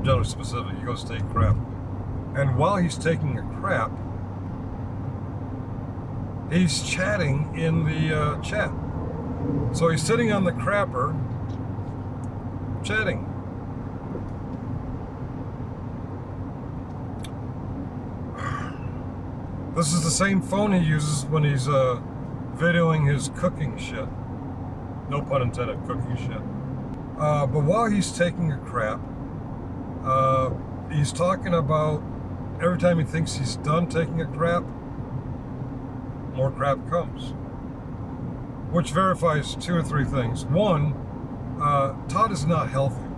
generally specific. He goes to take a crap. And while he's taking a crap, he's chatting in the chat. So he's sitting on the crapper, chatting. This is the same phone he uses when he's videoing his cooking shit. No pun intended, cooking shit. But while he's taking a crap, he's talking about every time he thinks he's done taking a crap, more crap comes. Which verifies two or three things. One, Todd is not healthy.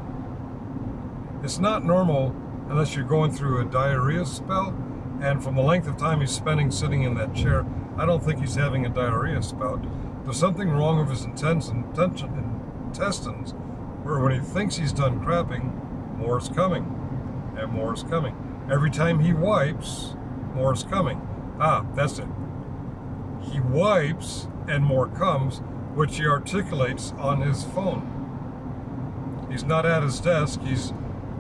It's not normal unless you're going through a diarrhea spell, and from the length of time he's spending sitting in that chair, I don't think he's having a diarrhea spout. There's something wrong with his intestines, where when he thinks he's done crapping, more is coming, and more is coming. Every time he wipes, more is coming. That's it. He wipes and more comes, which he articulates on his phone. He's not at his desk, he's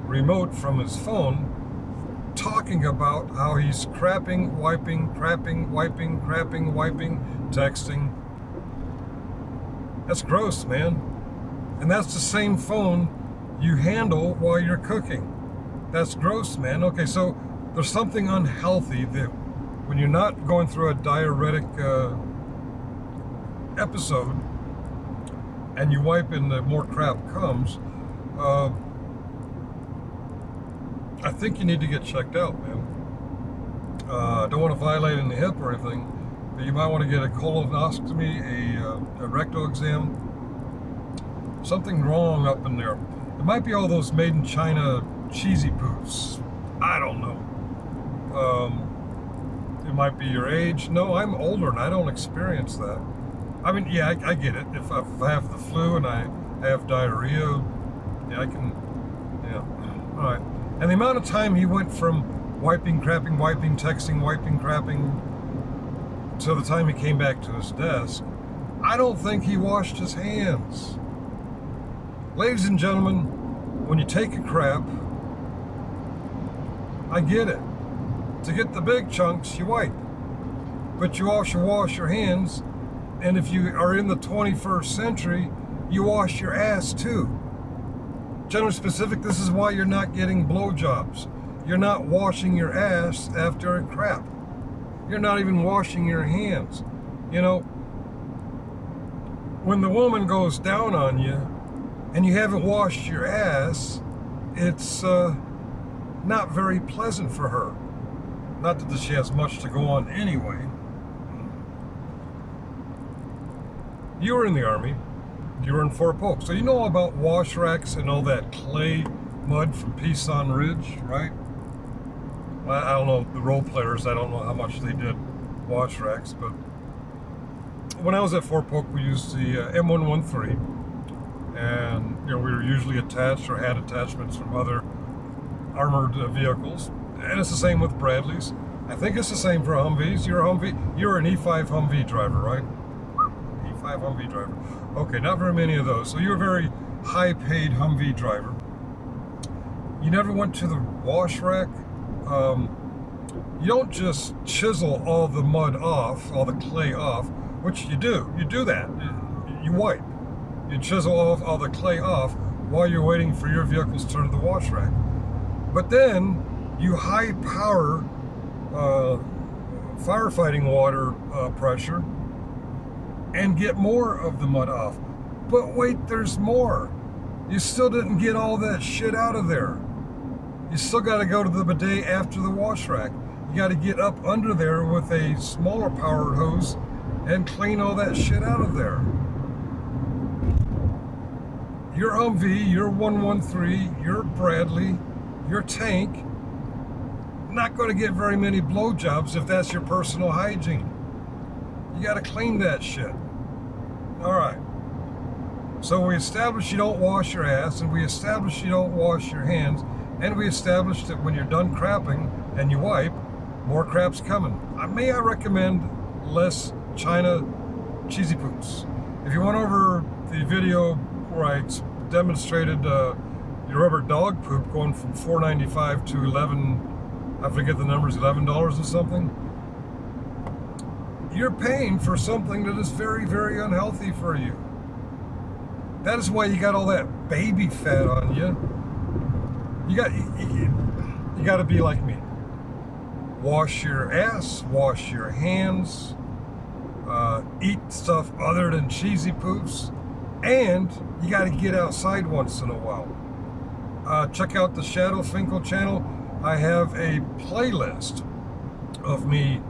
remote from his phone, talking about how he's crapping, wiping, crapping, wiping, crapping, wiping, texting. That's gross, man. And that's the same phone you handle while you're cooking. That's gross, man. Okay, so there's something unhealthy that when you're not going through a diuretic episode and you wipe and more crap comes, I think you need to get checked out, man. Don't want to violate in the hip or anything, but you might want to get a colonoscopy, a rectal exam. Something wrong up in there. It might be all those made in China cheesy poofs. I don't know. It might be your age. No, I'm older and I don't experience that. I mean, yeah, I get it. If I have the flu and I have diarrhea, yeah, I can, yeah. All right. And the amount of time he went from wiping, crapping, wiping, texting, wiping, crapping, till the time he came back to his desk, I don't think he washed his hands. Ladies and gentlemen, when you take a crap, I get it. To get the big chunks, you wipe. But you also wash your hands, and if you are in the 21st century, you wash your ass too. Generally specific, this is why you're not getting blowjobs. You're not washing your ass after a crap. You're not even washing your hands. You know, when the woman goes down on you and you haven't washed your ass, it's not very pleasant for her. Not that she has much to go on anyway. You were in the Army. You were in Fort Polk. So you know about wash racks and all that clay mud from Peason Ridge, right? Well, I don't know, the role players, I don't know how much they did wash racks, but when I was at Fort Polk, we used the M113, and you know, we were usually attached or had attachments from other armored vehicles. And it's the same with Bradleys. I think it's the same for Humvees. You're an E5 Humvee driver, right? E5 Humvee driver. Okay, not very many of those. So you're a very high-paid Humvee driver. You never went to the wash rack. You don't just chisel all the mud off, all the clay off, which you do. You do that. You wipe. You chisel all the clay off while you're waiting for your vehicles to turn to the wash rack. But then you high power firefighting water pressure and get more of the mud off. But wait, there's more. You still didn't get all that shit out of there. You still got to go to the bidet after the wash rack. You got to get up under there with a smaller powered hose and clean all that shit out of there. Your Humvee, your 113, your Bradley, your tank, not going to get very many blowjobs if that's your personal hygiene. You got to clean that shit. All right. So we established you don't wash your ass, and we established you don't wash your hands, and we established that when you're done crapping and you wipe, more crap's coming. May I recommend less China cheesy poops? If you went over the video where I demonstrated, your rubber dog poop going from $4.95 to I forget the numbers, $11 or something. You're paying for something that is very, very unhealthy for you. That is why you got all that baby fat on you. You got to be like me. Wash your ass, wash your hands, eat stuff other than cheesy poofs, and you got to get outside once in a while. Check out the Shadow Finkel channel. I have a playlist of me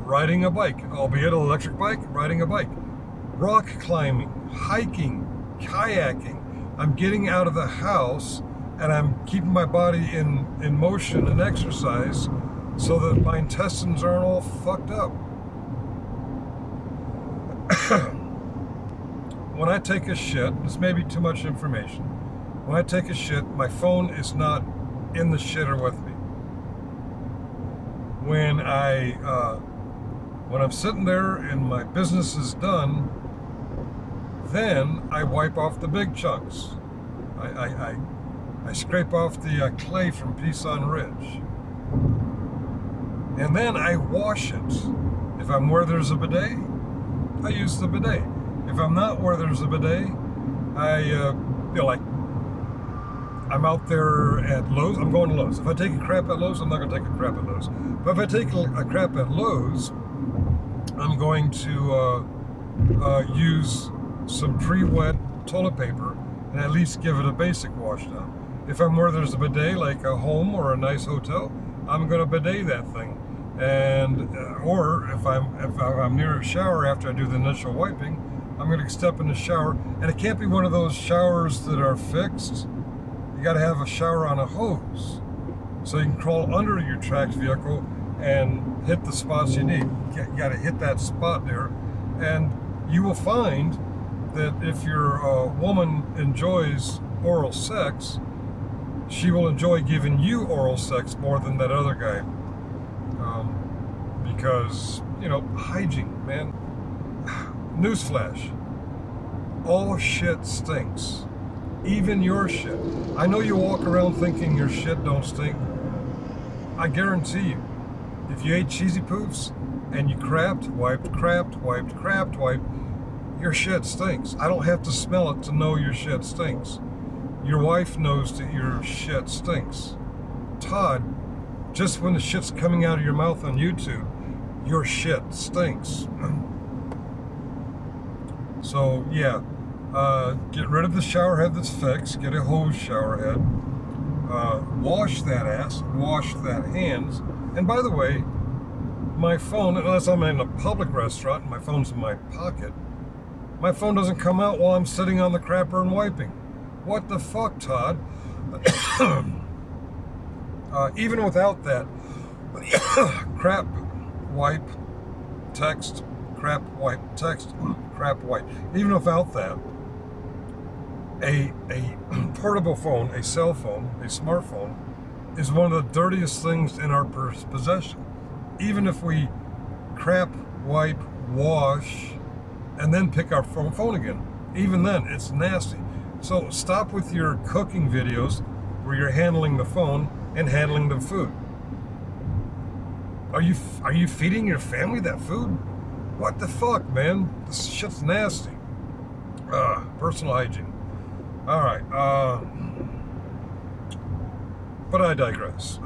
riding a bike, albeit an electric bike, riding a bike, rock climbing, hiking, kayaking. I'm getting out of the house and I'm keeping my body in motion and exercise so that my intestines aren't all fucked up. When I take a shit, this may be too much information. When I take a shit, my phone is not in the shitter with me. When I'm sitting there and my business is done, then I wipe off the big chunks. I scrape off the clay from Peace on Ridge. And then I wash it. If I'm where there's a bidet, I use the bidet. If I'm not where there's a bidet, I'm out there at Lowe's. I'm going to Lowe's. If I take a crap at Lowe's, I'm not going to take a crap at Lowe's. But if I take a crap at Lowe's, I'm going to use some pre-wet toilet paper and at least give it a basic wash down. If I'm where there's a bidet, like a home or a nice hotel, I'm going to bidet that thing. And or if I'm near a shower after I do the initial wiping, I'm going to step in the shower, and it can't be one of those showers that are fixed. You got to have a shower on a hose, so you can crawl under your tracked vehicle and hit the spots you need. You got to hit that spot there, and you will find that if your woman enjoys oral sex, she will enjoy giving you oral sex more than that other guy. Because, hygiene, man. Newsflash. All shit stinks. Even your shit. I know you walk around thinking your shit don't stink. I guarantee you, if you ate cheesy poofs and you wiped, your shit stinks. I don't have to smell it to know your shit stinks. Your wife knows that your shit stinks. Todd, just when the shit's coming out of your mouth on YouTube, your shit stinks. So, yeah, get rid of the shower head that's fixed. Get a hose shower head. Wash that ass. Wash that hands. And by the way, my phone, unless I'm in a public restaurant and my phone's in my pocket, my phone doesn't come out while I'm sitting on the crapper and wiping. What the fuck, Todd? Even without that crap wipe text, crap wipe text, crap wipe. Even without that, a portable phone, a cell phone, a smartphone is one of the dirtiest things in our possession. Even if we crap wipe, wash, and then pick our phone again, even then it's nasty. So stop with your cooking videos where you're handling the phone and handling the food. Are you feeding your family that food? What the fuck, man? This shit's nasty. Personal hygiene. All right. But I digress.